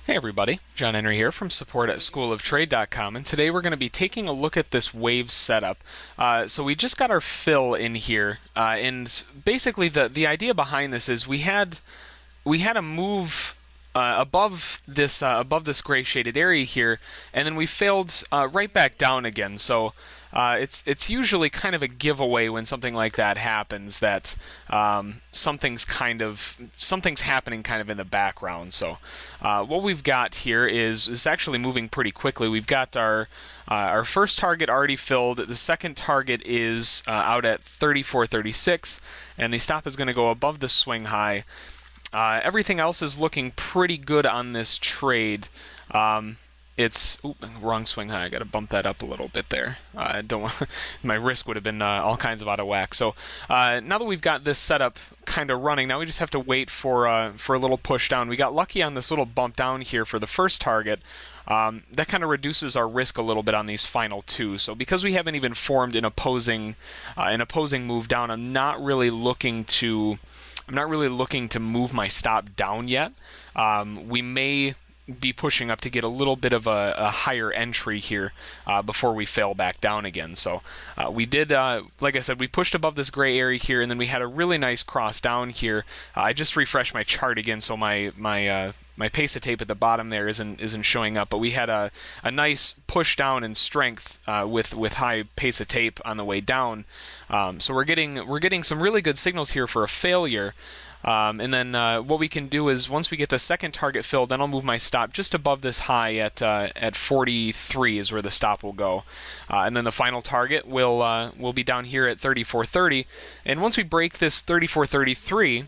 Hey everybody, John Henry here from support at SchoolOfTrade.com, and today we're going to be taking a look at this WAVE setup. So we just got our fill in here, and basically the idea behind this is we had a move above this gray shaded area here, and then we failed right back down again. So it's usually kind of a giveaway when something like that happens that something's happening kind of in the background. So what we've got here is actually moving pretty quickly. We've got our first target already filled. The second target is out at 34.36, and the stop is going to go above the swing high. Everything else is looking pretty good on this trade. It's wrong swing high. I got to bump that up a little bit there. I don't want my risk would have been all kinds of out of whack. So now that we've got this setup kind of running, now we just have to wait for a little push down. We got lucky on this little bump down here for the first target. That kind of reduces our risk a little bit on these final two. So because we haven't even formed an opposing move down, I'm not really looking to move my stop down yet. We may be pushing up to get a little bit of a higher entry here before we fail back down again. So we did, like I said, we pushed above this gray area here, and then we had a really nice cross down here. I just refreshed my chart again, so my pace of tape at the bottom there isn't showing up, but we had a nice push down in strength with high pace of tape on the way down. So we're getting some really good signals here for a failure. And then what we can do is once we get the second target filled, then I'll move my stop just above this high at 43 is where the stop will go. And then the final target will be down here at 34.30. And once we break this 34.33,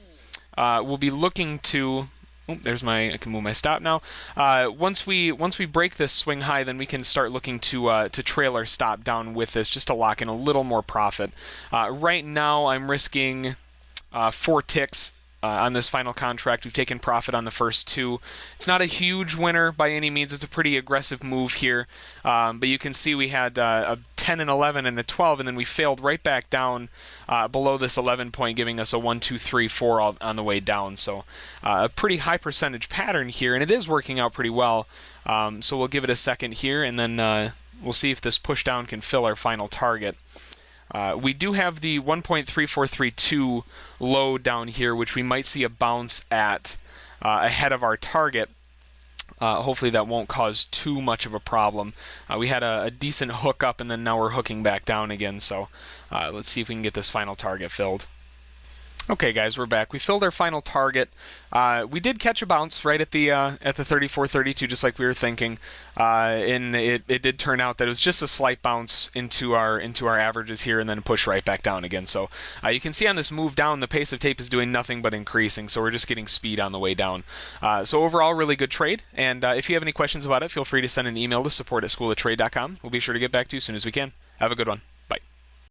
we'll be looking to I can move my stop now. Once we break this swing high, then we can start looking to trail our stop down with this just to lock in a little more profit. Right now, I'm risking 4 ticks on this final contract. We've taken profit on the first 2. It's not a huge winner by any means. It's a pretty aggressive move here, but you can see we had a 10 and 11 and a 12, and then we failed right back down below this 11 point, giving us a 1, 2, 3, 4 on the way down. So a pretty high percentage pattern here, and it is working out pretty well. So we'll give it a second here, and then we'll see if this push down can fill our final target. We do have the 1.3432 low down here, which we might see a bounce at ahead of our target. Hopefully that won't cause too much of a problem. We had a decent hook up, and then now we're hooking back down again. So let's see if we can get this final target filled. Okay, guys, we're back. We filled our final target. We did catch a bounce right at the 34.32, just like we were thinking, and it did turn out that it was just a slight bounce into our averages here, and then push right back down again. So you can see on this move down, the pace of tape is doing nothing but increasing. So we're just getting speed on the way down. So overall, really good trade. And if you have any questions about it, feel free to send an email to support@schooloftrade.com. We'll be sure to get back to you as soon as we can. Have a good one.